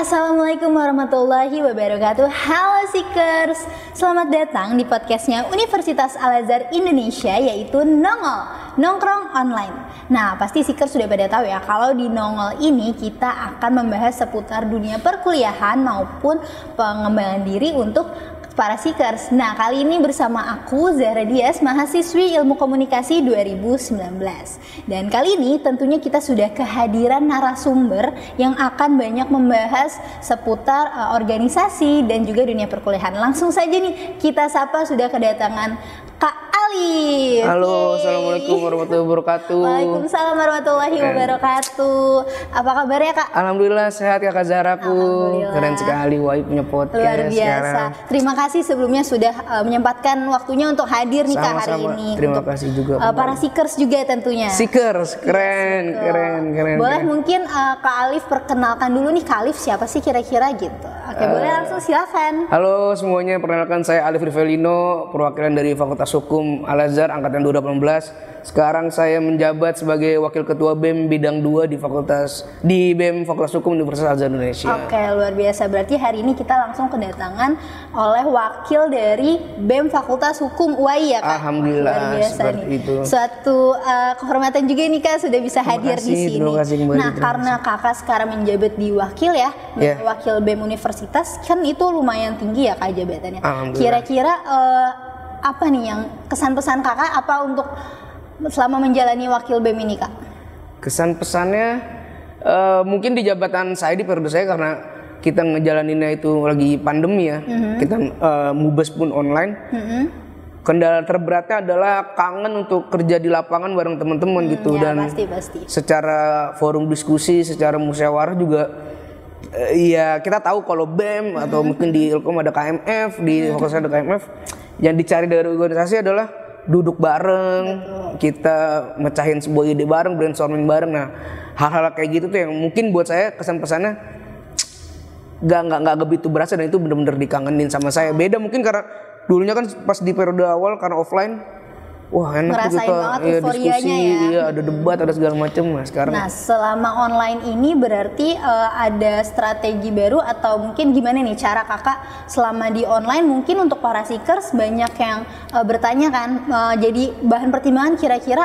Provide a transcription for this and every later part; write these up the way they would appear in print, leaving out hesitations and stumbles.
Assalamualaikum warahmatullahi wabarakatuh. Halo Seekers, selamat datang di podcastnya Universitas Al-Azhar Indonesia, yaitu Nongol, Nongkrong Online. Nah, pasti Seekers sudah pada tahu ya, kalau di Nongol ini kita akan membahas seputar dunia perkuliahan maupun pengembangan diri untuk para Seekers. Nah, kali ini bersama aku Zahra Dias, mahasiswi Ilmu Komunikasi 2019. Dan kali ini tentunya kita sudah kehadiran narasumber yang akan banyak membahas seputar organisasi dan juga dunia perkuliahan. Langsung saja nih kita sapa, sudah kedatangan Kak Alif. Halo, Assalamualaikum warahmatullahi wabarakatuh. Waalaikumsalam warahmatullahi wabarakatuh. Apa kabarnya Kak? Alhamdulillah sehat ya Kak Zahraku. Keren sekali, Wahyu punya podcast. Luar biasa. Sekarang. Terima kasih sebelumnya sudah menyempatkan waktunya untuk hadir nih Kak hari ini. Terima kasih juga. Para Seekers juga tentunya. Seekers, keren. Boleh mungkin Kak Alif perkenalkan dulu nih, Kak Alif siapa sih kira-kira gitu. Oke, boleh langsung silakan. Halo semuanya, perkenalkan saya Alif Rivelino, perwakilan dari Fakultas Hukum Al-Azhar angkatan 2018. Sekarang saya menjabat sebagai Wakil Ketua BEM Bidang 2 di BEM Fakultas Hukum Universitas Al-Azhar Indonesia. Oke, luar biasa. Berarti hari ini kita langsung kedatangan oleh wakil dari BEM Fakultas Hukum UAI ya Kak? Alhamdulillah, luar biasa seperti nih. itu. Suatu kehormatan juga nih Kak sudah bisa hadir di sini. Terima kasih kembali. Nah, karena Kakak sekarang menjabat di wakil ya, wakil BEM Universitas, kan itu lumayan tinggi ya Kak jabatannya. Kira-kira apa nih yang kesan-pesan Kakak apa untuk selama menjalani wakil BEM ini Kak? Kesan pesannya mungkin di jabatan saya di periode saya, karena kita ngejalaninnya itu lagi pandemi ya, kita mubes pun online. Kendala terberatnya adalah kangen untuk kerja di lapangan bareng teman-teman gitu, ya, dan pasti. Secara forum diskusi, secara musyawarah juga ya kita tahu kalau BEM atau mungkin di Ilkom ada KMF, di fakultas ada KMF. Yang dicari dari organisasi adalah duduk bareng, kita mecahin sebuah ide bareng, brainstorming bareng. Nah, hal-hal kayak gitu tuh yang mungkin buat saya kesan pesannya nggak begitu berasa, dan itu benar-benar dikangenin sama saya. Beda mungkin karena dulunya kan pas di periode awal karena offline, wah enak tuh kita diskusi, ada debat, ada segala macam. Nah, sekarang. Nah, selama online ini berarti ada strategi baru atau mungkin gimana nih cara Kakak selama di online? Mungkin untuk para Seekers banyak yang bertanya kan, jadi bahan pertimbangan kira-kira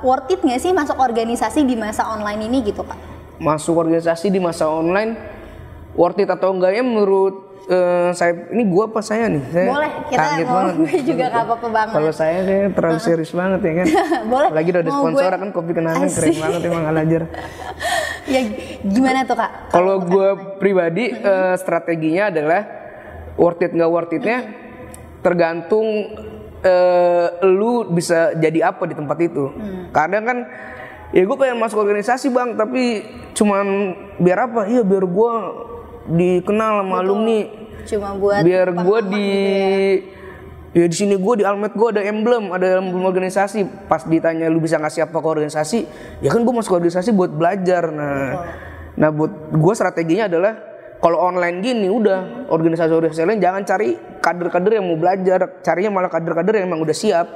worth it nggak sih masuk organisasi di masa online ini gitu Kak? Masuk organisasi di masa online worth it atau enggaknya menurut saya, ini gua apa saya nih? Saya boleh, kita ngomong juga gak apa-apa banget. Kalau saya kayaknya terlalu serius banget ya kan. Boleh. Lagi udah ada sponsor kan, kopi kenangan keren banget emang Al-Azhar. Ya gimana tuh Kak? Kalau gue pribadi strateginya adalah worth it nggak worth itnya tergantung lu bisa jadi apa di tempat itu. Kadang kan ya gue pengen masuk organisasi bang, tapi cuman biar apa? Iya biar gue dikenal sama alumni, cuma buat biar gue ya di sini gue di Almet gue ada emblem organisasi. Pas ditanya lu bisa ngasih apa ke organisasi, ya kan gue masuk organisasi buat belajar. Nah buat gue strateginya adalah kalau online gini udah organisasi lain jangan cari kader-kader yang mau belajar, carinya malah kader-kader yang emang udah siap.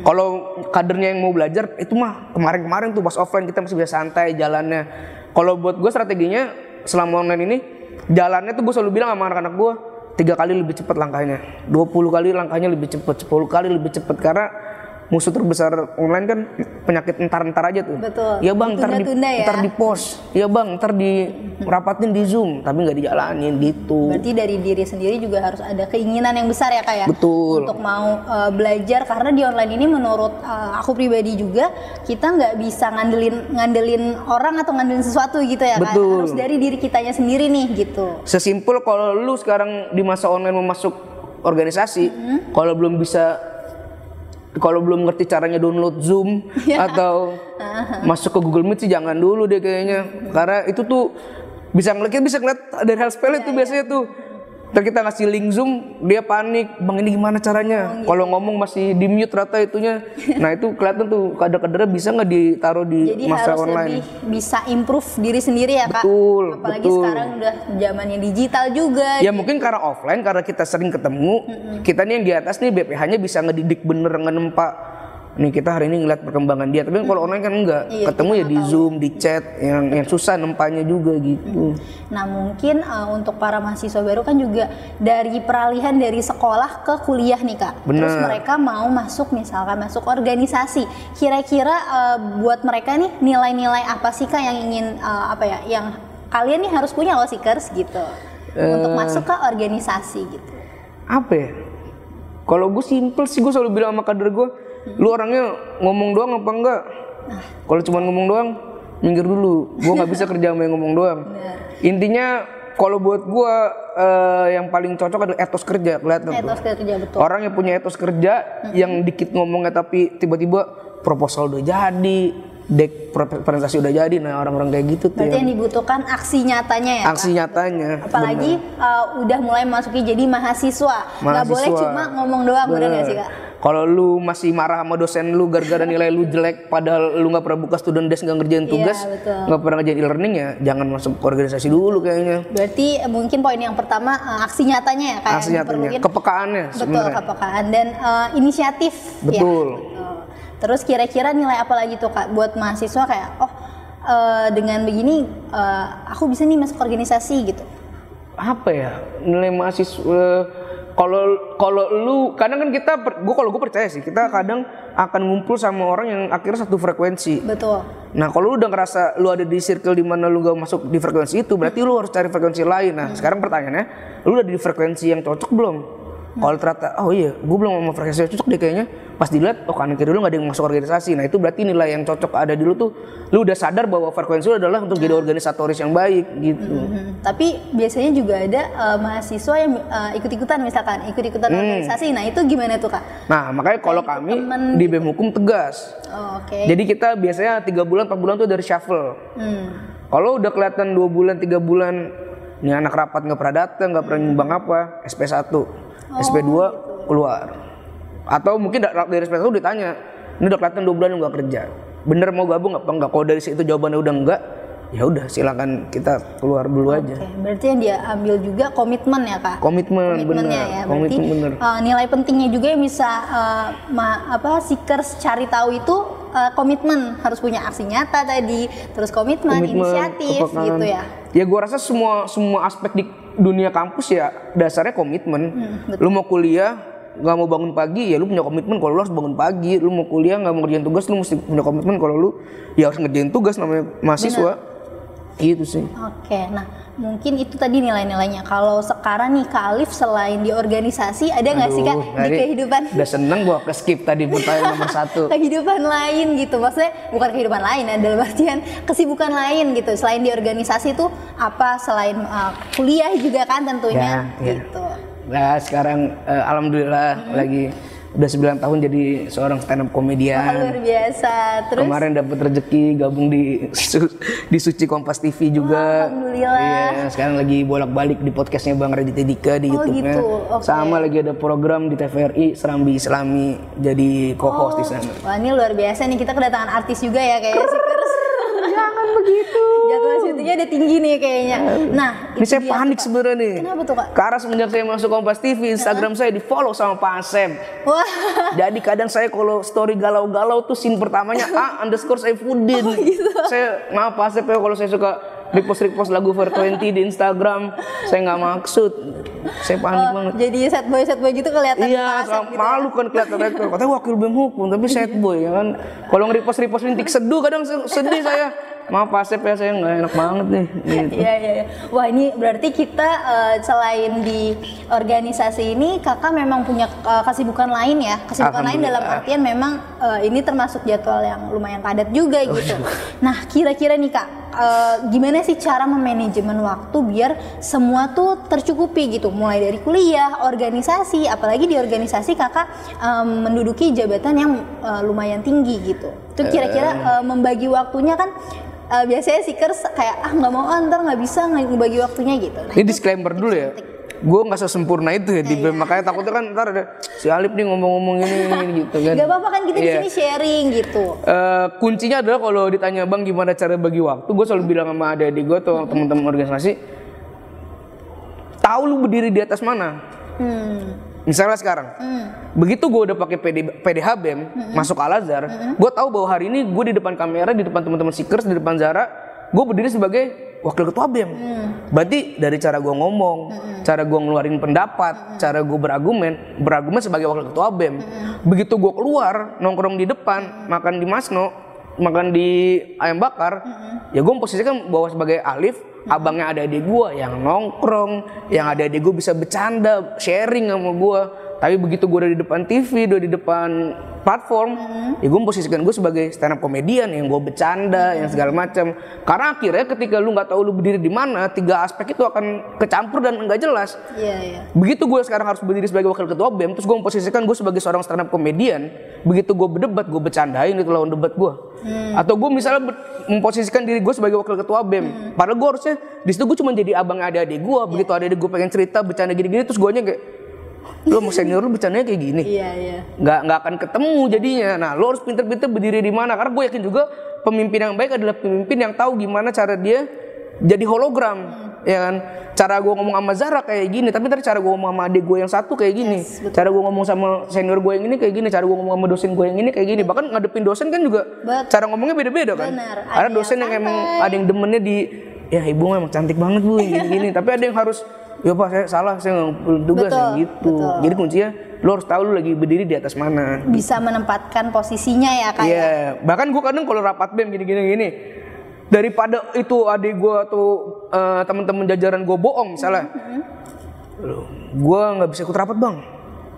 Kalau kadernya yang mau belajar itu mah kemarin-kemarin tuh pas offline kita masih bisa santai jalannya. Kalau buat gue strateginya selama online ini, jalannya tuh gue selalu bilang sama anak-anak gue 3 kali lebih cepat langkahnya, 20 kali langkahnya lebih cepat, 10 kali lebih cepat. Karena musuh terbesar online kan penyakit entar aja tuh. Betul. Ya bang, ntar di post, ya bang, ntar di rapatin di Zoom, tapi nggak dijalanin gitu. Berarti dari diri sendiri juga harus ada keinginan yang besar ya Kak ya. Betul. Untuk mau belajar, karena di online ini menurut aku pribadi juga kita nggak bisa ngandelin orang atau ngandelin sesuatu gitu ya Kak. Harus dari diri kitanya sendiri nih gitu. Sesimpel kalau lu sekarang di masa online mau masuk organisasi, kalau belum ngerti caranya download Zoom atau masuk ke Google Meet sih jangan dulu deh kayaknya. Karena itu tuh bisa ngeliat dari hal sepele tuh biasanya tuh. Ntar kita ngasih link Zoom, dia panik, bang ini gimana caranya? Kalau ngomong masih di mute rata itunya. Nah itu kelihatan tuh kader-kadernya bisa nggak ditaruh di jadi masa harus online. Lebih bisa improve diri sendiri ya Kak. Apalagi sekarang udah zamannya digital juga. Ya mungkin karena offline, karena kita sering ketemu, kita nih yang di atas nih BPH-nya bisa ngedidik bener, ngenempa nih kita hari ini ngeliat perkembangan dia. Tapi kalau online kan enggak, ketemu ya di Zoom, di chat, yang susah nempanya juga gitu. Nah mungkin untuk para mahasiswa baru kan juga dari peralihan dari sekolah ke kuliah nih Kak. Bener. Terus mereka mau masuk misalkan masuk organisasi. Kira-kira buat mereka nih nilai-nilai apa sih Kak yang ingin yang kalian nih harus punya loh Seekers gitu untuk masuk ke organisasi gitu. Apa ya? Kalau gue simple sih, gue selalu bilang sama kader gue, lu orangnya ngomong doang apa enggak? Kalau cuma ngomong doang, minggir dulu. Gue nggak bisa kerja sama yang ngomong doang. Intinya kalau buat gue yang paling cocok adalah etos kerja, kelihatan. Etos kerja betul. Orang yang punya etos kerja, yang dikit ngomongnya tapi tiba-tiba proposal udah jadi, dek presentasi udah jadi. Nah orang-orang kayak gitu tuh. Berarti yang dibutuhkan aksi nyatanya ya. Aksi nyatanya. Apalagi udah mulai masuki jadi mahasiswa. Nggak boleh cuma ngomong doang, bener nggak sih Kak? Kalau lu masih marah sama dosen lu gara-gara nilai lu jelek, padahal lu nggak pernah buka student desk, nggak ngerjain tugas, nggak pernah ngerjain e-learning, ya jangan masuk ke organisasi dulu kayaknya. Berarti mungkin poin yang pertama aksi nyatanya ya kayak aksi nyatanya, kepekaannya betul, kepekaan dan inisiatif. Betul. Ya. Terus kira-kira nilai apa lagi tuh Kak buat mahasiswa kayak dengan begini aku bisa nih masuk organisasi gitu. Apa ya nilai mahasiswa? Kalau lu kadang kan kalau gue percaya sih kita kadang akan ngumpul sama orang yang akhirnya satu frekuensi. Betul. Nah kalau lu udah ngerasa lu ada di circle di mana lu gak masuk di frekuensi itu, berarti lu harus cari frekuensi lain. Nah sekarang pertanyaannya, lu udah di frekuensi yang cocok belum? Kalau ternyata oh iya gue belum sama frekuensi yang cocok deh kayaknya, pas dilihat kanan kiri lu gak ada yang masuk organisasi. Nah itu berarti nilai yang cocok ada di lu tuh, lu udah sadar bahwa frekuensi lu adalah untuk jadi organisatoris yang baik gitu. Tapi biasanya juga ada mahasiswa yang ikut-ikutan organisasi. Nah itu gimana tuh Kak? Nah makanya kalau kami di BEM Hukum tegas. Jadi kita biasanya 3 bulan 4 bulan tuh dari shuffle. Kalau udah kelihatan 2 bulan 3 bulan nih anak rapat nggak pernah datang, nggak pernah nyumbang apa, SP1, SP2 keluar. Atau mungkin dari SP1 ditanya, ini udah kelihatan 2 bulan nggak kerja, bener mau gabung apa enggak? Kalau dari situ jawabannya udah enggak, ya udah silakan kita keluar dulu aja. Berarti yang dia ambil juga komitmen ya Kak? Komitmennya bener. Ya. Berarti nilai pentingnya juga yang bisa Seekers cari tahu itu komitmen, harus punya aksi nyata tadi, terus komitmen inisiatif gitu ya. Ya gue rasa semua aspek di dunia kampus ya dasarnya komitmen. Lu mau kuliah nggak mau bangun pagi ya lu punya komitmen kalau lu harus bangun pagi. Lu mau kuliah nggak mau ngerjain tugas lu mesti punya komitmen kalau lu ya harus ngerjain tugas, namanya mahasiswa. Gitu sih. Nah mungkin itu tadi nilai-nilainya. Kalau sekarang nih Kak Alif selain di organisasi ada nggak sih Kak di kehidupan? Udah seneng gua ke skip tadi pertanyaan nomor 1. Kehidupan lain gitu, maksudnya bukan kehidupan lain, adalah artian kesibukan lain gitu. Selain di organisasi tuh apa, selain kuliah juga kan tentunya gitu. Nah sekarang alhamdulillah lagi udah 9 tahun jadi seorang stand up komedian. Luar biasa. Terus kemarin dapat rezeki gabung di Suci Kompas TV juga. Alhamdulillah. Iya, sekarang lagi bolak-balik di podcastnya Bang Raditya Dika di YouTube-nya. Gitu. Sama lagi ada program di TVRI Serambi Islami jadi co-host di sana. Wah, ini luar biasa nih, kita kedatangan artis juga ya kayaknya Seekers. Jangan begitu. Jadwal syutingnya udah tinggi nih kayaknya. Nah, ini saya panik sebenarnya nih. Kenapa tuh Kak? Karena semenjak saya masuk Kompas TV, Instagram saya di follow sama Pak Asep. Wah. Jadi kadang saya kalau story galau-galau tuh scene pertamanya A_Saifuddin. Gitu. Saya maaf Pak Asep ya kalau saya suka repost lagu 420 di Instagram, saya nggak maksud. Saya panik banget. Jadi sad boy gitu kelihatan. Iya, malu kan kelihatan rektor. Katanya wakil BEM Hukum, tapi sad boy ya kan. Kalau nge-repost rintik seduh kadang sedih saya. Maaf Pak Asep ya, saya nggak enak banget nih. Gitu. Iya. Wah ini berarti kita selain di organisasi ini, kakak memang punya kesibukan lain ya. Kesibukan lain dalam artian memang ini termasuk jadwal yang lumayan padat juga gitu. Nah kira-kira nih Kak, gimana sih cara memanajemen waktu biar semua tuh tercukupi gitu, mulai dari kuliah, organisasi, apalagi di organisasi kakak menduduki jabatan yang lumayan tinggi gitu. Itu kira-kira membagi waktunya kan biasanya Seekers kayak nggak mau ntar nggak bisa ngebagi waktunya gitu. Nah, ini disclaimer dulu ya. Gue nggak sesempurna itu ya di BEM, makanya takutnya kan ntar ada si Alif nih ngomong-ngomong ini gitu kan. Gak apa-apa kan kita di sini sharing gitu. Kuncinya adalah kalau ditanya Bang gimana cara bagi waktu, gue selalu bilang sama adik-adik gue atau teman-teman organisasi, tahu lu berdiri di atas mana. Misalnya sekarang, begitu gue udah pakai PDH BEM, masuk Al-Azhar, gue tahu bahwa hari ini gue di depan kamera, di depan teman-teman Seekers, di depan Zara, gue berdiri sebagai wakil ketua BEM. Berarti dari cara gue ngomong, cara gue ngeluarin pendapat, cara gue berargumen sebagai wakil ketua BEM. Begitu gue keluar, nongkrong di depan, makan di Masno, makan di ayam bakar, ya gue memposisikan bahwa sebagai Alif, abangnya ada adik gue yang nongkrong, yang ada adik gue bisa bercanda, sharing sama gue. Tapi begitu gue udah di depan TV, udah di depan platform, ya gue memposisikan gue sebagai stand up comedian yang gue bercanda, yang segala macam. Karena akhirnya ketika lu nggak tahu lu berdiri di mana, 3 aspek itu akan kecampur dan enggak jelas. Begitu gue sekarang harus berdiri sebagai wakil ketua BEM, terus gue memposisikan gue sebagai seorang stand up comedian. Begitu gue berdebat, gue bercandain itu lawan debat gue. Atau gue misalnya memposisikan diri gue sebagai wakil ketua BEM. Padahal gue harusnya di situ gue cuma jadi abang adik gue. Begitu adik gue pengen cerita, bercanda gini-gini, terus gue nya kayak, lo mau senior lu bercandanya kayak gini, nggak akan ketemu jadinya. Nah, lo harus pinter-pinter berdiri di mana, karena gue yakin juga pemimpin yang baik adalah pemimpin yang tahu gimana cara dia jadi hologram, ya kan? Cara gue ngomong sama Zara kayak gini, tapi tadi cara gue ngomong sama adik gue yang satu kayak gini, cara gue ngomong sama senior gue yang ini kayak gini, cara gue ngomong sama dosen gue yang ini kayak gini. Bahkan ngadepin dosen kan juga cara ngomongnya beda-beda kan. Ada dosen yang emang ada yang demennya di, ya ibu emang cantik banget bu, gini-gini, tapi ada yang harus, ya pak saya salah, saya nggak tugas yang gitu. Jadi kuncinya lo harus tahu lo lagi berdiri di atas mana. Bisa menempatkan posisinya ya kayak. Iya, bahkan gue kadang kalau rapat BEM gini, daripada itu adik gue atau teman-teman jajaran gue bohong misalnya, gue nggak bisa ikut rapat bang,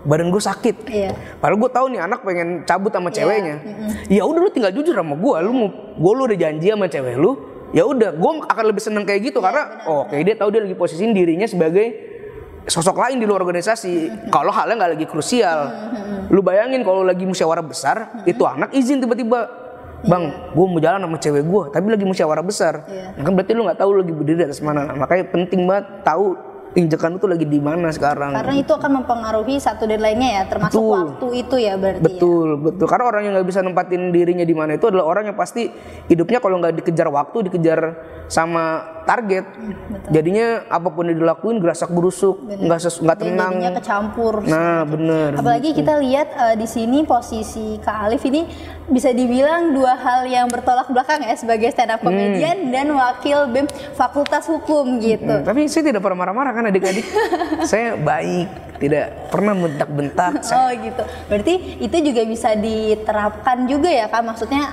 badan gue sakit. Padahal gue tahu nih anak pengen cabut sama ceweknya. Ya udah lo tinggal jujur sama gue, lo udah janji sama cewek lu. Ya udah, gue akan lebih seneng kayak gitu karena oke, dia tahu dia lagi posisiin dirinya sebagai sosok lain di luar organisasi. Kalau halnya nggak lagi krusial, lu bayangin kalau lagi musyawarah besar, itu anak izin tiba-tiba, bang, gue mau jalan sama cewek gue, tapi lagi musyawarah besar, nah, kan berarti lu nggak tahu lu lagi berdiri di atas mana. Makanya penting banget tahu injekan lu tuh lagi di mana sekarang. Karena itu akan mempengaruhi satu dan lainnya ya, termasuk waktu itu ya berarti. Betul. Karena orang yang nggak bisa nempatin dirinya di mana itu adalah orang yang pasti hidupnya kalau nggak dikejar waktu, dikejar sama target. Jadinya apapun yang dilakuin gerasak gerusuk, nggak tenang. Jadinya kecampur. Nah, bener. Apalagi kita lihat di sini posisi Kak Alif ini bisa dibilang 2 hal yang bertolak belakang ya, sebagai stand up comedian dan wakil BEM Fakultas Hukum gitu. Tapi saya tidak pernah marah-marah kan adik-adik. Saya baik, tidak pernah bentak-bentak. Oh gitu. Berarti itu juga bisa diterapkan juga ya Kak, maksudnya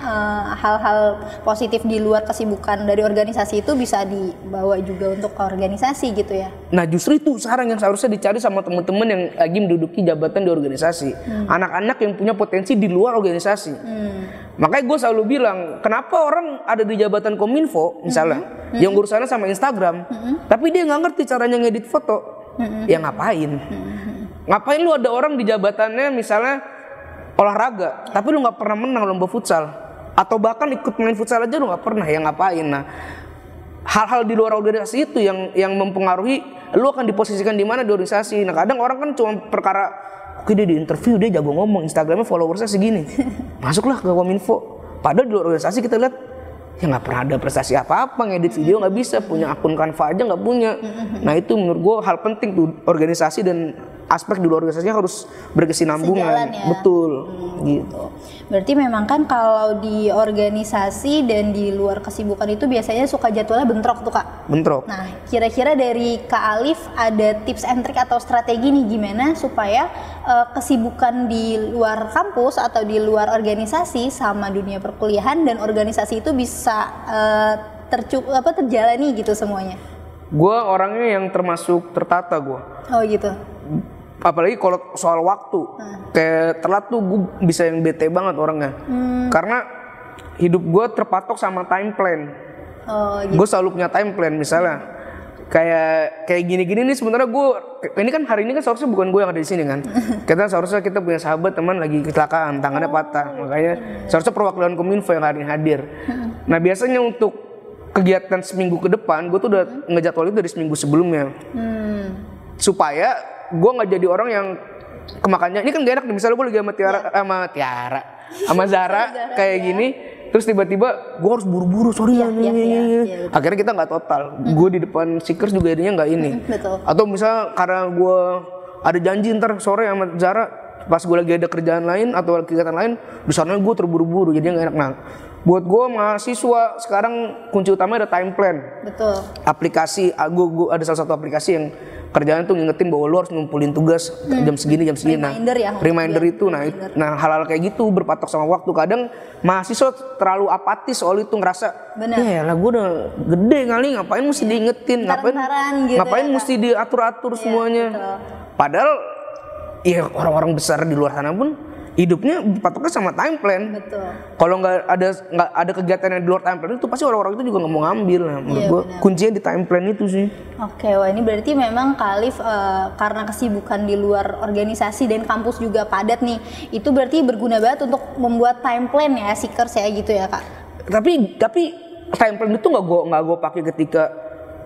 hal-hal positif di luar kesibukan dari organisasi itu bisa dibawa juga untuk organisasi gitu ya. Nah justru itu sekarang yang seharusnya dicari sama teman-teman yang lagi menduduki jabatan di organisasi. Anak-anak yang punya potensi di luar organisasi. Makanya gue selalu bilang, kenapa orang ada di jabatan Kominfo misalnya, yang urusannya sama Instagram, tapi dia nggak ngerti caranya ngedit foto, ya ngapain? Ngapain lu ada orang di jabatannya misalnya olahraga, tapi lu nggak pernah menang lomba futsal, atau bahkan ikut main futsal aja lu nggak pernah, ya ngapain? Nah, hal-hal di luar organisasi itu yang mempengaruhi lu akan diposisikan di mana di organisasi. Nah kadang orang kan cuma perkara, oke dia di interview, dia jago ngomong, Instagramnya followersnya segini, masuklah ke Kominfo. Padahal di luar organisasi kita lihat, ya nggak pernah ada prestasi apa-apa, ngedit video nggak bisa, punya akun Canva aja nggak punya. Nah itu menurut gue hal penting tuh, organisasi dan aspek di luar organisasinya harus berkesinambungan. Sejalan ya? Betul. Gitu. Berarti memang kan kalau di organisasi dan di luar kesibukan itu biasanya suka jadwalnya bentrok tuh Kak. Bentrok. Nah kira-kira dari Kak Alif ada tips and trick atau strategi nih gimana supaya kesibukan di luar kampus atau di luar organisasi sama dunia perkuliahan dan organisasi itu bisa terjalani gitu semuanya? Gue orangnya yang termasuk tertata gue. Oh gitu. Apalagi kalau soal waktu, kayak telat tuh gue bisa yang bete banget orangnya. Karena hidup gue terpatok sama time plan. Oh, gitu. Gue selalu punya time plan misalnya. Kayak gini-gini nih sebenarnya gue, ini kan hari ini kan seharusnya bukan gue yang ada di sini kan. Seharusnya kita punya sahabat teman lagi kecelakaan, tangannya patah. Makanya seharusnya perwakilan Kominfo yang hari ini hadir. Nah biasanya untuk kegiatan seminggu ke depan, gue tuh udah ngejadwal itu dari seminggu sebelumnya. Supaya gue nggak jadi orang yang kemakannya. Ini kan gak enak nih, misalnya gue lagi sama Zara kayak gini, terus tiba-tiba gue harus buru-buru, sorry akhirnya kita nggak total. Gue di depan Seekers juga jadinya nggak ini. Betul. Atau misalnya karena gue ada janji ntar sore sama Zara, pas gue lagi ada kerjaan lain atau kegiatan lain, di sana gue terburu-buru, jadi nggak enak. Nah, buat gue mahasiswa sekarang kunci utamanya ada time plan. Betul. Aplikasi, gue ada salah satu aplikasi yang kerjaan tuh ngingetin bahwa lo harus ngumpulin tugas jam segini. Reminder ya. Reminder itu, nah hal-hal kayak gitu berpatok sama waktu. Kadang mahasiswa terlalu apatis soal itu, ngerasa, ya lah gue udah gede kali, ngapain mesti diingetin, ngapain gitu mesti diatur-atur semuanya. Betul. Padahal, ya orang-orang besar di luar sana pun hidupnya patoknya sama time plan. Betul. Kalau nggak ada kegiatan yang di luar time plan itu pasti orang-orang itu juga nggak mau ngambil. Nah, menurut gue kuncinya di time plan itu sih. Oke, wah ini berarti memang Khalif karena kesibukan di luar organisasi dan kampus juga padat nih, itu berarti berguna banget untuk membuat time plan ya, Seekers ya gitu ya Kak. Tapi time plan itu nggak gue pakai ketika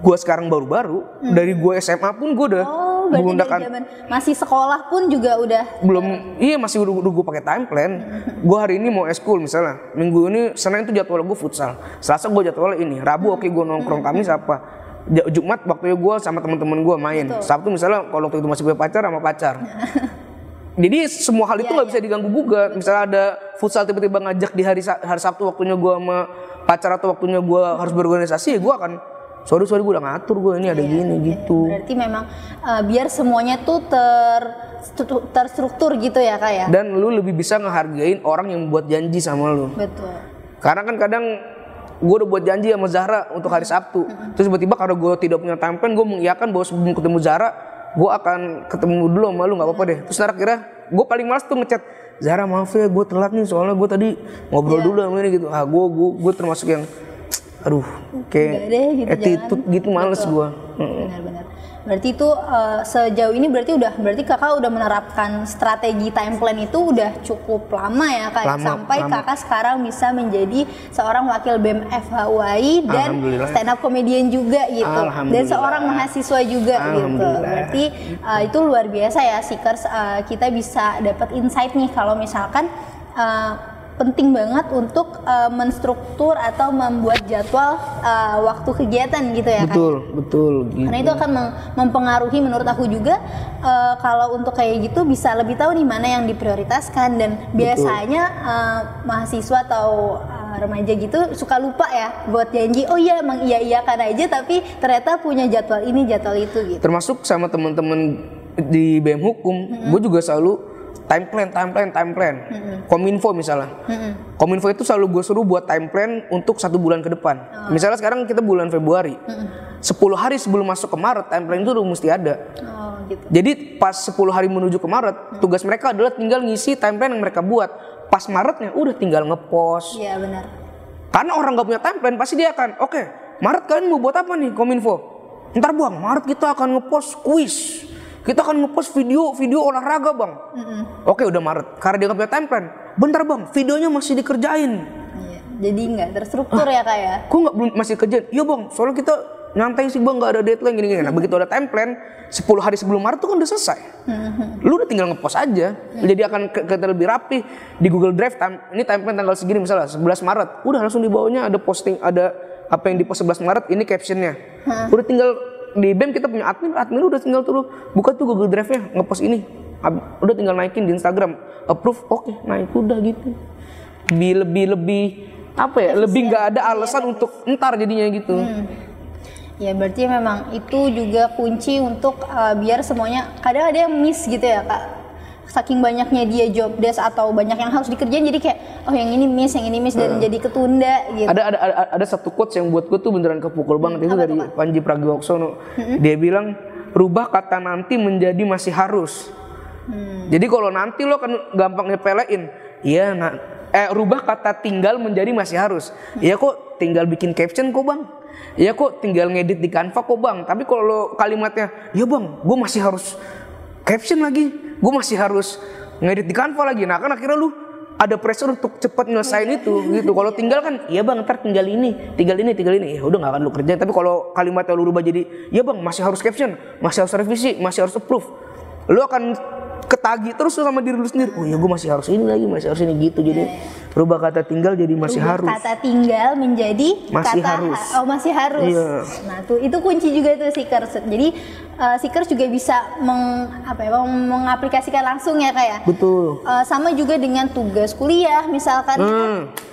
gue sekarang baru-baru. Dari gue SMA pun gue udah menggunakan. Masih sekolah pun juga udah belum. Iya, masih udah gue pakai time plan. Gue hari ini mau eskul misalnya, minggu ini Senin itu jadwal gue futsal, Selasa gue jadwal ini, Rabu oke gue nongkrong, Kamis apa, Jumat waktunya gue sama teman-teman gue main. Betul. Sabtu misalnya kalau waktu itu masih punya pacar sama pacar. Jadi semua hal itu nggak bisa diganggu gugat. Misalnya ada futsal tiba-tiba ngajak di hari Sabtu waktunya gue sama pacar atau waktunya gue harus berorganisasi, ya gue akan sorry gue udah ngatur, gue ini ada gini gitu. Berarti memang biar semuanya tuh terstruktur gitu ya Kak ya. Dan lu lebih bisa ngehargain orang yang buat janji sama lu. Betul. Karena kan kadang gue udah buat janji sama Zahra untuk hari Sabtu, terus tiba-tiba karena gue tidak punya time plan, gue mengiyakan bahwa sebelum ketemu Zahra gue akan ketemu dulu sama lu, nggak apa-apa deh. Terus kira gue paling malas tuh ngechat, Zahra maaf ya gue telat nih soalnya gue tadi ngobrol dulu sama ini gitu. Gue termasuk yang aduh kayak gitu, attitude gitu, males gue. Benar-benar. Berarti itu sejauh ini berarti Kakak udah menerapkan strategi time plan itu udah cukup lama ya Kak, sampai Kakak sekarang bisa menjadi seorang wakil BEM FHUAI dan stand up comedian juga gitu, dan seorang mahasiswa juga gitu. Berarti itu luar biasa ya Seekers, kita bisa dapat insight nih kalau misalkan penting banget untuk menstruktur atau membuat jadwal waktu kegiatan gitu ya kan? Betul gitu. Karena itu akan mempengaruhi menurut aku juga kalau untuk kayak gitu bisa lebih tahu nih mana yang diprioritaskan, dan biasanya mahasiswa atau remaja gitu suka lupa ya buat janji, oh iya emang iya-iyakan aja tapi ternyata punya jadwal ini jadwal itu gitu. Termasuk sama teman-teman di BEM Hukum, gue juga selalu time plan. Kominfo misalnya. Kominfo itu selalu gue suruh buat time plan untuk 1 bulan ke depan. Misalnya sekarang kita bulan Februari. 10 hari sebelum masuk ke Maret, time plan itu udah mesti ada. Gitu. Jadi pas 10 hari menuju ke Maret, tugas mereka adalah tinggal ngisi time plan yang mereka buat. Pas Maretnya udah tinggal ngepost. Iya benar. Karena orang gak punya time plan pasti dia akan, oke, Maret kalian mau buat apa nih Kominfo? Ntar Bang, Maret kita akan ngepost kuis. Kita akan ngepost video olahraga Bang. Oke udah Maret, karena dia gak punya time plan. Bentar Bang, videonya masih dikerjain. Iya, jadi nggak terstruktur ya Kak ya? Kok belum masih kerjain? Iya Bang, soalnya kita nyantai sih Bang, gak ada deadline gini-gini. Nah begitu ada time plan, 10 hari sebelum Maret tuh kan udah selesai. Lu udah tinggal ngepost aja. Jadi akan kita lebih rapi di Google Drive. Ini time plan tanggal segini misalnya 11 Maret. Udah langsung di bawahnya ada posting, ada apa yang di post 11 Maret, ini captionnya. Udah tinggal di BEM kita punya admin udah tinggal tuh buka tuh Google Drive-nya, ngepost ini, udah tinggal naikin di Instagram, approve, oke, naik udah gitu. Lebih apa ya, lebih nggak ada alasan untuk entar jadinya gitu. Ya berarti memang itu juga kunci untuk biar semuanya, kadang ada yang miss gitu ya Kak, saking banyaknya dia job desk atau banyak yang harus dikerjain, jadi kayak oh yang ini miss dan jadi ketunda gitu. Ada satu quotes yang buat gue tuh beneran kepukul banget, itu dari Panji Pragiwaksono. Dia bilang, rubah kata nanti menjadi masih harus. Jadi kalau nanti lo kan gampang nyepelein, iya rubah kata tinggal menjadi masih harus. Iya kok tinggal bikin caption kok Bang. Iya kok tinggal ngedit di Canva kok Bang. Tapi kalau lo kalimatnya, iya Bang, gue masih harus caption lagi, gue masih harus ngedit di Canva lagi. Nah kan akhirnya lu ada pressure untuk cepat nyelesain itu gitu. Kalau tinggal kan, iya Bang, ntar tinggal ini, ya udah nggak akan lu kerjain. Tapi kalau kalimatnya lu rubah jadi, iya Bang, masih harus caption, masih harus revisi, masih harus approve, lu akan ketagi terus sama diri lu sendiri. Oh ya gue masih harus ini lagi, masih harus ini gitu. Jadi rubah kata tinggal jadi masih harus. Kata tinggal menjadi masih kata harus. masih harus. Iya. Nah tuh itu kunci juga tuh Seekers. Jadi Seekers juga bisa mengaplikasikan langsung ya kayak. Betul. Sama juga dengan tugas kuliah misalkan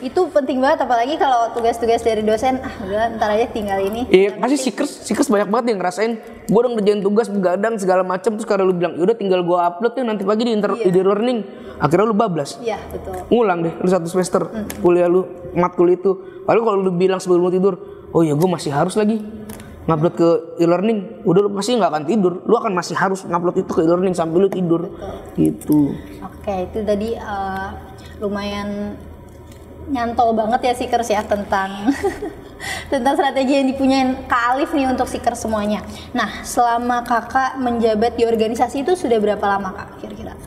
itu penting banget, apalagi kalau tugas-tugas dari dosen udah ntar aja tinggal ini. Iya pasti Seekers banyak banget yang ngerasain. Gue udah ngerjain tugas begadang segala macam terus karena lu bilang yaudah tinggal gue upload ya nanti pagi di learning. Akhirnya lu bablas. Iya betul. Ngulang deh lu 1 semester kuliah lu matkul itu. Lalu kalau lu bilang sebelum lu tidur, oh ya gue masih harus lagi ngupload ke e-learning, udah lu pasti nggak akan tidur, lu akan masih harus ngupload itu ke e-learning sampai lu tidur. Gitu. Oke, itu tadi lumayan nyantol banget ya Seekers ya tentang tentang strategi yang dipunyain Kak Alif nih untuk Seekers semuanya. Nah, selama kakak menjabat di organisasi itu sudah berapa lama Kak kira-kira?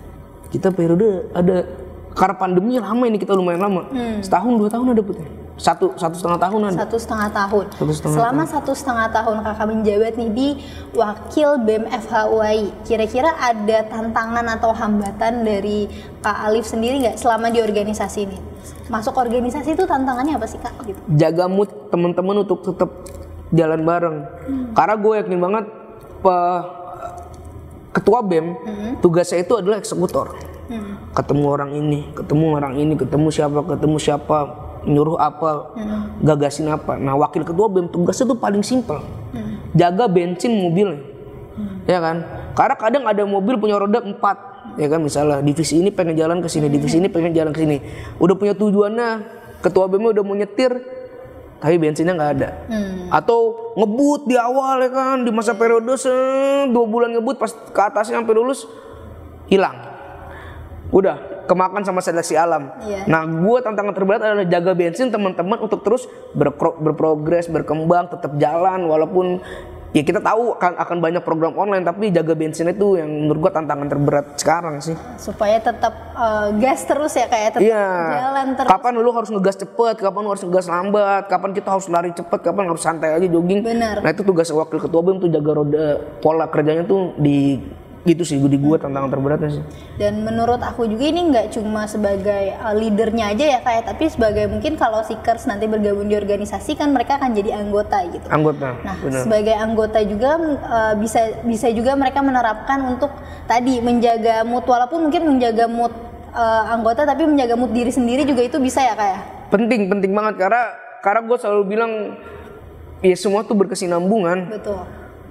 Kita periode ada karena pandemi lama ini, kita lumayan lama. Setahun 2 tahun ada putih. Satu setengah tahunan. 1,5 tahun. Selama 1,5 tahun kakak menjabat nih di Wakil BEM FH UAI, kira-kira ada tantangan atau hambatan dari Kak Alif sendiri nggak selama di organisasi ini? Masuk organisasi itu tantangannya apa sih Kak? Gitu. Jaga mood teman-teman untuk tetap jalan bareng. Karena gue yakin banget ketua BEM tugasnya itu adalah eksekutor. Ketemu orang ini, ketemu siapa, nyuruh apa, gagasin apa. Nah wakil ketua BEM tugasnya tuh paling simpel, jaga bensin mobilnya, ya kan? Karena kadang ada mobil punya roda 4, ya kan? Misalnya divisi ini pengen jalan ke sini, divisi ini pengen jalan ke sini, udah punya tujuannya, ketua BEM udah mau nyetir, tapi bensinnya nggak ada, atau ngebut di awal ya kan, di masa periode 2 bulan ngebut, pas ke atasnya sampai lulus hilang, udah kemakan sama seleksi alam. Nah, gue tantangan terberat adalah jaga bensin teman-teman untuk terus berprogres, berkembang, tetap jalan walaupun ya kita tahu akan banyak program online, tapi jaga bensin itu yang menurut gue tantangan terberat sekarang sih. Supaya tetap gas terus ya kayak tetap jalan terus. Kapan lu harus ngegas cepet, kapan lu harus ngegas lambat, kapan kita harus lari cepet, kapan harus santai aja jogging. Bener. Nah, itu tugas wakil ketua BEM tuh jaga roda pola kerjanya tuh di gitu sih, di gue tantangan terberatnya sih. Dan menurut aku juga ini nggak cuma sebagai leadernya aja ya kayak, tapi sebagai mungkin kalau Seekers nanti bergabung di organisasi kan mereka akan jadi anggota gitu. Anggota. Nah, bener. Sebagai anggota juga bisa juga mereka menerapkan untuk tadi menjaga mood, walaupun mungkin menjaga mood anggota tapi menjaga mood diri sendiri juga itu bisa ya kayak. Penting banget karena gue selalu bilang ya semua tuh berkesinambungan. Betul.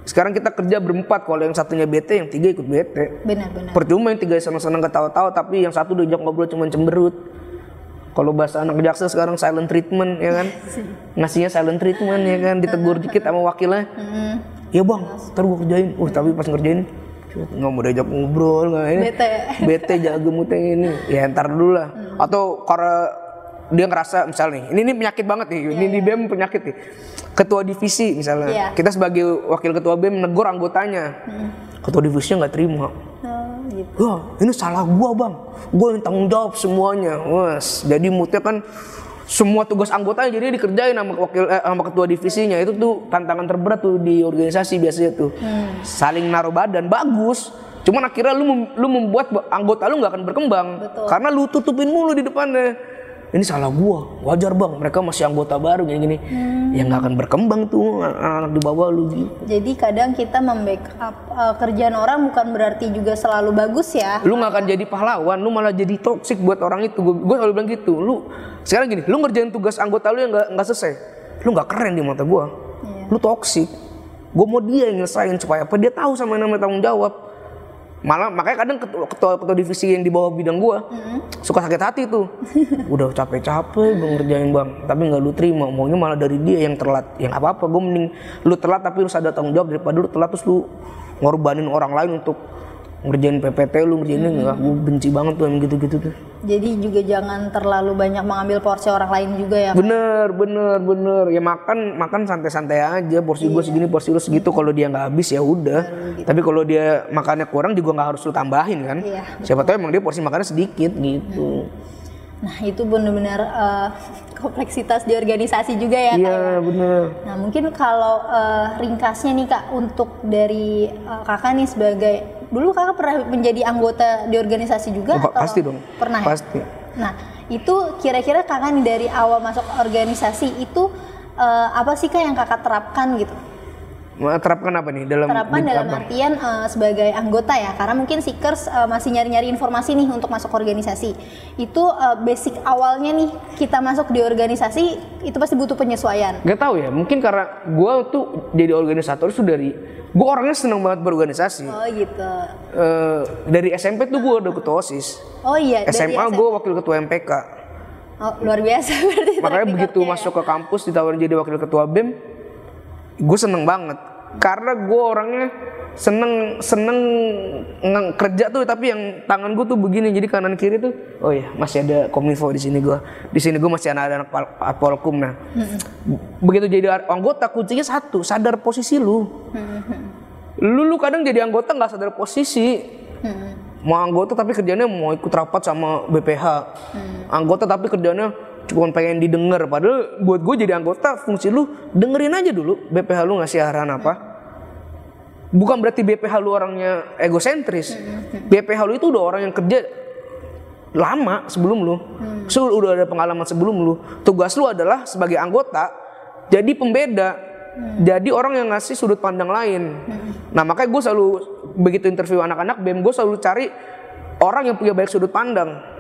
Sekarang kita kerja berempat, kalau yang satunya bete, yang 3 ikut bete. Benar. Percuma yang 3 senang-senang ketawa-tawa, tapi yang satu diajak ngobrol cuma cemberut. Kalau bahasa anak jaksa sekarang silent treatment ya kan, ngasihnya silent treatment ya kan, ditegur dikit sama wakilnya. Ya bang, ntar gue kerjain. Tapi pas ngerjain nggak mau diajak ngobrol, nggak ini. Bete jaga moodnya ini. Ya ntar dulu lah. Atau karena dia ngerasa misalnya ini penyakit banget nih, ini di BEM penyakit nih. Ketua divisi misalnya, kita sebagai wakil ketua BEM negor anggotanya, ketua divisinya nggak terima. Gitu. Wah, ini salah gua bang, gua yang tanggung jawab semuanya. Jadi moodnya kan semua tugas anggotanya jadi dikerjain sama ketua divisinya. Itu tuh tantangan terberat tuh di organisasi biasanya tuh. Saling naruh badan bagus, cuman akhirnya lu membuat anggota lu nggak akan berkembang. Betul. Karena lu tutupin mulu di depannya. Ini salah gua, wajar bang, mereka masih anggota baru gini-gini. Ya nggak akan berkembang tuh anak di bawah lu gitu. Jadi kadang kita membackup kerjaan orang bukan berarti juga selalu bagus ya. Lu nggak akan jadi pahlawan, lu malah jadi toksik buat orang itu. Gue selalu bilang gitu. Lu sekarang gini, lu ngerjain tugas anggota lu yang nggak selesai, lu nggak keren di mata gua. Lu toksik. Gue mau dia yang nyelesain supaya apa? Dia tahu sama yang namanya tanggung jawab. Malah makanya kadang ketua divisi yang di bawah bidang gua suka sakit hati tuh. Udah capek-capek gue ngerjain bang, tapi nggak lu terima, maunya malah dari dia yang telat. Yang apa-apa, gue mending lu telat tapi lu sadar tanggung jawab daripada lu telat terus lu ngorbanin orang lain untuk ngerjain PPT lu ngerjainnya. Enggak, gue benci banget tuh yang gitu-gitu tuh. Jadi juga jangan terlalu banyak mengambil porsi orang lain juga ya. Bener. Ya makan santai-santai aja. Porsi gue segini, porsi lu segitu. Kalau dia nggak habis ya udah. Gitu. Tapi kalau dia makannya kurang juga nggak harus lu tambahin kan. Iya, siapa tahu emang dia porsi makannya sedikit gitu. Nah itu benar-benar kompleksitas di organisasi juga ya. Iya bener. Nah mungkin kalau ringkasnya nih Kak, untuk dari kakak nih sebagai dulu kakak pernah menjadi anggota di organisasi juga? Oh, pasti dong. Pernah ya? Pasti. Nah, itu kira-kira kakak nih dari awal masuk organisasi itu apa sih kak yang kakak terapkan gitu? Terapkan apa nih dalam artian sebagai anggota ya, karena mungkin Seekers masih nyari-nyari informasi nih untuk masuk organisasi. Itu basic awalnya nih kita masuk di organisasi itu pasti butuh penyesuaian. Gak tahu ya, mungkin karena gue tuh jadi organisator sudah dari gue orangnya seneng banget berorganisasi. Oh gitu. Dari SMP tuh gue udah ketua OSIS. Oh iya. SMA gue wakil ketua MPK. Oh luar biasa berarti. Makanya begitu masuk ke kampus ditawarin jadi wakil ketua BEM, gue seneng banget karena gue orangnya seneng kerja tuh, tapi yang tangan gue tuh begini, jadi kanan kiri tuh oh ya masih ada kominfo di sini gue masih anak Polkum. Nah begitu jadi anggota kuncinya satu, sadar posisi lu. Lu kadang jadi anggota nggak sadar posisi. Mau anggota tapi kerjanya mau ikut rapat sama BPH, anggota tapi kerjanya cuma pengen didengar, padahal buat gue jadi anggota fungsi lu dengerin aja dulu BPH lu ngasih arahan apa. Bukan berarti BPH lu orangnya egosentris. BPH lu itu udah orang yang kerja lama sebelum lu, udah ada pengalaman sebelum lu. Tugas lu adalah sebagai anggota jadi pembeda, jadi orang yang ngasih sudut pandang lain. Nah makanya gue selalu begitu interview anak-anak BEM, gue selalu cari orang yang punya banyak sudut pandang.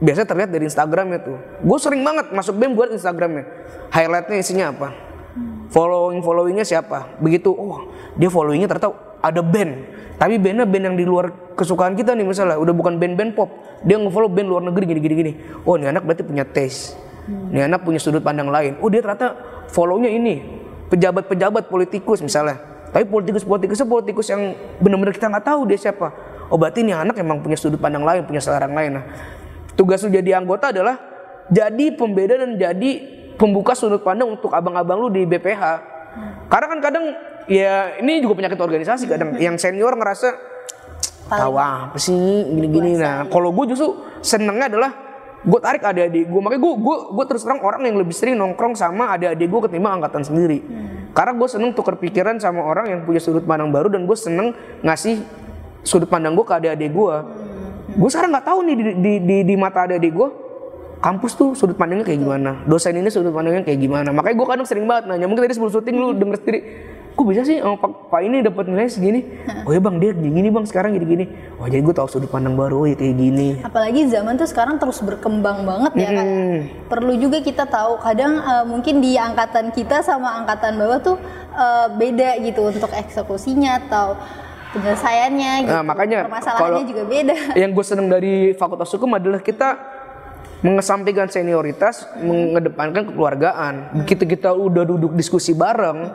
Biasanya terlihat dari Instagramnya tuh. Gue sering banget masuk BEM buat Instagramnya. Highlightnya isinya apa? Followingnya siapa? Begitu, oh dia followingnya ternyata ada band. Tapi bandnya band yang di luar kesukaan kita nih misalnya. Udah bukan band-band pop. Dia nge-follow band luar negeri gini. Oh ini anak berarti punya taste. Ini anak punya sudut pandang lain. Oh dia ternyata follownya ini pejabat-pejabat politikus misalnya. Tapi politikus yang benar-benar kita nggak tahu dia siapa. Oh berarti ini anak emang punya sudut pandang lain, punya selera lain. Nah, tugas lu jadi anggota adalah jadi pembeda dan jadi pembuka sudut pandang untuk abang-abang lu di BPH. Karena kan kadang ya ini juga penyakit organisasi, kadang yang senior ngerasa tahu apa sih gini-gini. Nah kalau gue justru senengnya adalah gue tarik adik-adik gue, makanya gue terus terang orang yang lebih sering nongkrong sama adik-adik gue ketimbang angkatan sendiri. Karena gue seneng tukar pikiran sama orang yang punya sudut pandang baru, dan gue seneng ngasih sudut pandang gue ke adik-adik gue. Gue sekarang nggak tahu nih di mata adik-adik gue kampus tuh sudut pandangnya kayak gimana, dosen ini sudut pandangnya kayak gimana. Makanya gue kadang sering banget nanya, mungkin tadi sebelum syuting lu denger sendiri, kok bisa sih Pak ini dapat nilai segini? Oh ya bang, dia gini bang sekarang gini. Oh jadi gue tahu sudut pandang baru, oh ya kayak gini. Apalagi zaman tuh sekarang terus berkembang banget ya kan. Perlu juga kita tahu kadang mungkin di angkatan kita sama angkatan bawah tuh beda gitu untuk eksekusinya atau penyelesaiannya gitu. Nah, makanya permasalahannya juga beda. Yang gue seneng dari Fakultas Hukum adalah kita mengesampingkan senioritas, mengedepankan kekeluargaan. Begitu kita udah duduk diskusi bareng,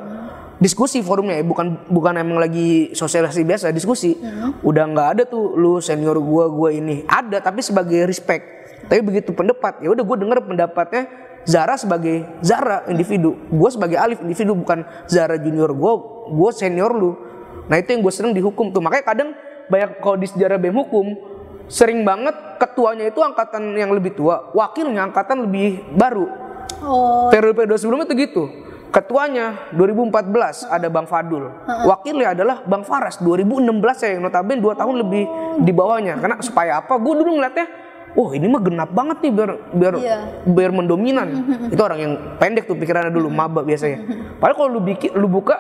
diskusi forumnya ya, bukan emang lagi sosialisasi biasa, diskusi. Udah nggak ada tuh lu senior gua ini. Ada tapi sebagai respect. Tapi begitu pendapat, ya udah gue denger pendapatnya Zara sebagai Zara individu, gue sebagai Alif individu, bukan Zara junior gue senior lu. Nah itu yang gue seneng di hukum tuh. Makanya kadang banyak kalau di sejarah BEM hukum sering banget ketuanya itu angkatan yang lebih tua, wakilnya angkatan lebih baru. Periode sebelumnya tuh gitu. Ketuanya 2014 ada Bang Fadul, wakilnya adalah Bang Faras 2016 ya, yang notabene 2 tahun lebih di bawahnya. Karena supaya apa? Gue dulu ngeliatnya, oh ini mah genap banget nih biar mendominan. Itu orang yang pendek tuh pikirannya dulu, maba biasanya. Padahal kalau lu buka,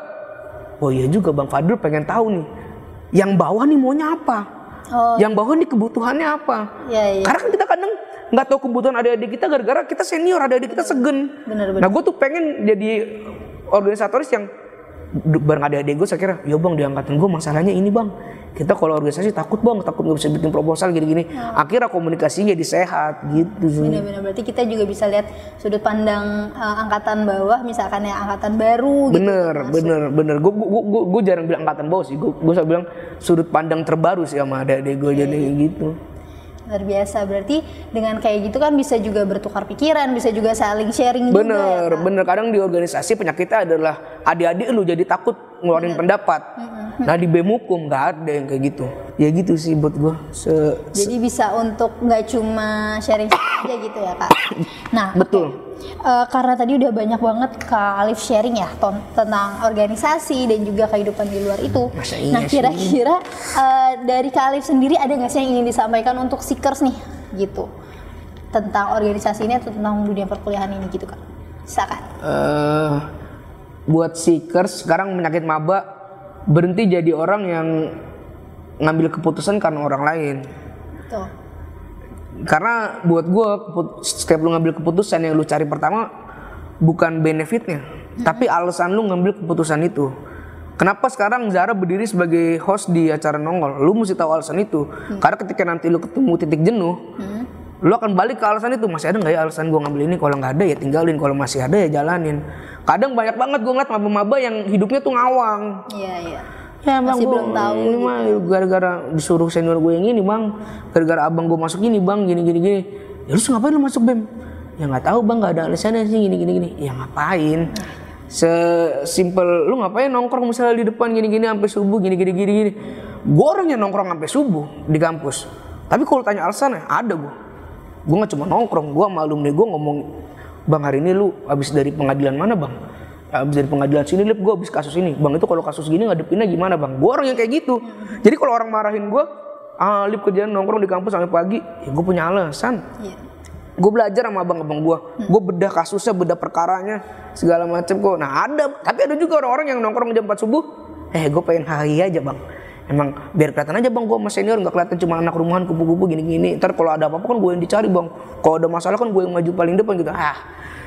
oh iya juga Bang Fadul pengen tahu nih, yang bawah nih maunya apa. Yang bawah nih kebutuhannya apa? Karena kan kita kadang nggak tahu kebutuhan adik-adik kita gara-gara kita senior, adik-adik kita segen. Bener. Nah gue tuh pengen jadi organisatoris yang bareng adik-adik gue. Saya kira, ya bang di angkatan gue masalahnya ini bang. Kita kalau organisasi takut nggak bisa bikin proposal gini-gini. Akhirnya komunikasinya jadi sehat gitu. Benar-benar, berarti kita juga bisa lihat sudut pandang angkatan bawah, misalkan ya angkatan baru. Bener. Gue jarang bilang angkatan bawah sih. Gue selalu bilang sudut pandang terbaru sih sama adik-adik gue, jadi gitu. Luar biasa, berarti dengan kayak gitu kan bisa juga bertukar pikiran, bisa juga saling sharing juga ya, bener. Kadang di organisasi penyakitnya adalah adik-adik lu jadi takut ngeluarin pendapat. Nah di BEM hukum nggak ada yang kayak gitu. Ya gitu sih buat gue. Jadi bisa untuk nggak cuma sharing aja gitu ya kak. Nah betul. karena tadi udah banyak banget Kak Alif sharing ya tentang organisasi dan juga kehidupan di luar itu. Nah kira-kira dari Kak Alif sendiri ada nggak sih yang ingin disampaikan untuk seekers nih gitu tentang organisasi ini atau tentang dunia perkuliahan ini gitu Kak? Silakan. Buat seekers sekarang penyakit maba, berhenti jadi orang yang ngambil keputusan karena orang lain. Tuh. Karena buat gue, setiap lu ngambil keputusan yang lu cari pertama bukan benefitnya, tapi alasan lu ngambil keputusan itu. Kenapa sekarang Zara berdiri sebagai host di acara Nongol? Lu mesti tahu alasan itu. Karena ketika nanti lu ketemu titik jenuh, lu akan balik ke alasan itu. Masih ada nggak ya alasan gue ngambil ini? Kalau nggak ada ya tinggalin. Kalau masih ada ya jalanin. Kadang banyak banget gue ngeliat maba-maba yang hidupnya tuh ngawang. Iya. Ya bang, masih belum tahu. Ini mah gara-gara disuruh senior gue yang ini bang, gara-gara abang gue masuk ini bang, gini. Ya lu ngapain lu masuk BEM? Ya nggak tahu bang, nggak ada alasannya sih gini. Ya ngapain? Sesimpel lu ngapain nongkrong misalnya di depan gini sampai subuh gini. Gue orangnya nongkrong sampai subuh di kampus. Tapi kalau tanya alasannya ada gue. Gue nggak cuma nongkrong, gue sama alumni gue ngomong, bang hari ini lu habis dari pengadilan mana bang? Abis dari pengadilan sini, Lip, gue abis kasus ini. Bang, itu kalau kasus gini ngadepinnya gimana, Bang? Gue orang yang kayak gitu. Jadi kalau orang marahin gue, Lip kerjaan nongkrong di kampus sampai pagi, ya gue punya alasan. Gue belajar sama abang-abang gue. Gue bedah kasusnya, bedah perkaranya, segala macam kok. Nah ada, tapi ada juga orang-orang yang nongkrong jam 4 subuh. Gue pengen hari aja, Bang. Emang biar kelihatan aja bang, gue sama senior nggak kelihatan cuma anak rumahan kupu-kupu gini. Ntar kalau ada apa-apa kan gue yang dicari bang. Kalau ada masalah kan gue yang maju paling depan gitu.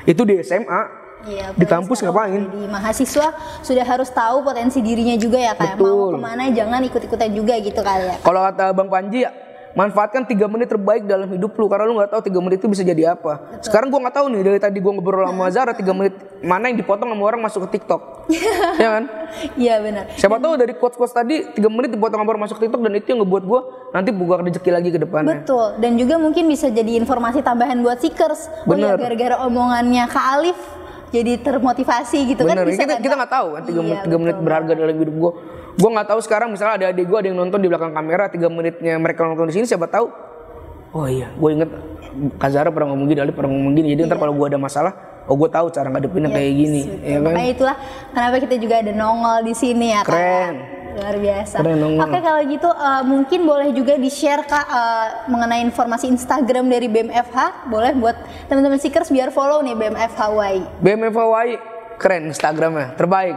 Itu di SMA. Iya, di kampus ngapain? Di mahasiswa sudah harus tahu potensi dirinya juga ya, kayak mau kemana jangan ikut-ikutan juga gitu kali ya. Kalau kata Bang Panji ya, manfaatkan 3 menit terbaik dalam hidup lu, karena lu nggak tahu 3 menit itu bisa jadi apa. Betul. Sekarang gue nggak tahu nih, dari tadi gue ngobrol sama Zara 3 menit mana yang dipotong sama orang masuk ke TikTok. Ya kan? Iya benar. Siapa tahu dari quotes-quotes tadi 3 menit dipotong sama orang masuk ke TikTok, dan itu yang ngebuat gue nanti buka rezeki lagi ke depannya. Betul. Dan juga mungkin bisa jadi informasi tambahan buat seekers. Oh ya, gara-gara omongannya Kak Alif jadi termotivasi gitu. Bener, kan bisa kita nggak tahu kan 3 menit berharga dalam hidup gue. Gue nggak tahu sekarang misalnya ada adik gue ada yang nonton di belakang kamera, 3 menitnya mereka nonton di sini, siapa tahu. Oh iya, gue inget Kak Zara pernah ngomong gini, Ali pernah ngomong gini. Jadi ntar kalau gue ada masalah, gue tahu cara ngadepinnya kayak gini. Ya kan? Makanya itulah kenapa kita juga ada Nongol di sini ya. Keren. Luar biasa. Oke, kalau gitu mungkin boleh juga di-share Kak mengenai informasi Instagram dari BMFH. Boleh buat teman-teman seekers biar follow nih BMFHY. BMFHY keren Instagramnya, terbaik.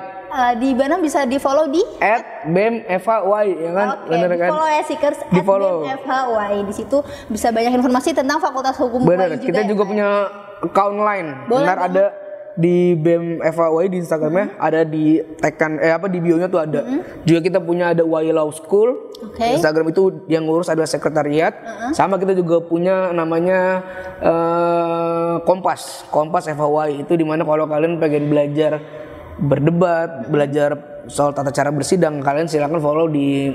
Di mana bisa di-follow di @BMFHY ya kan? Bener kan? Follow ya seekers @BMFHY. Di situ bisa banyak informasi tentang Fakultas Hukum UAI juga. Kita juga punya account line. Benar ada di BEM FAUI di Instagramnya, ada di tagkan di bio-nya tuh ada. Juga kita punya ada UAI Law School. Instagram itu yang ngurus adalah sekretariat. Sama kita juga punya namanya Kompas FAUI, itu dimana kalau kalian pengen belajar berdebat, belajar soal tata cara bersidang, kalian silakan follow di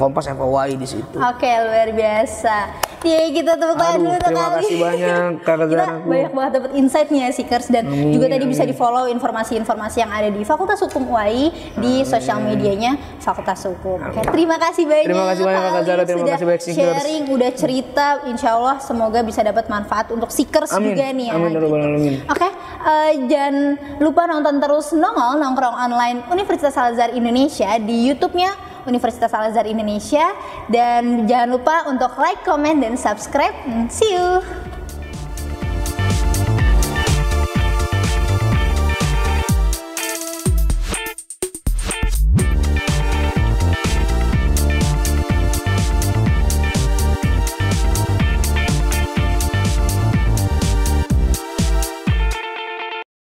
Kompas FAUI di situ. Oke, luar biasa. Kita tepuk tangan dulu. Terima kasih banyak Kak Zara. Kita banyak banget dapat insight-nya seekers, dan juga tadi bisa di-follow informasi-informasi yang ada di Fakultas Hukum UAI di sosial medianya Fakultas Hukum. Terima kasih banyak. Terima kasih banyak Kak Zara, terima kasih banyak seekers. Sharing, udah cerita, insya Allah semoga bisa dapat manfaat untuk seekers juga nih ya. Amin. Oke, jangan lupa nonton terus Nongol, nongkrong online Universitas Al-Azhar Indonesia di YouTube-nya Universitas Al-Azhar Indonesia, dan jangan lupa untuk like, comment, dan subscribe. See you.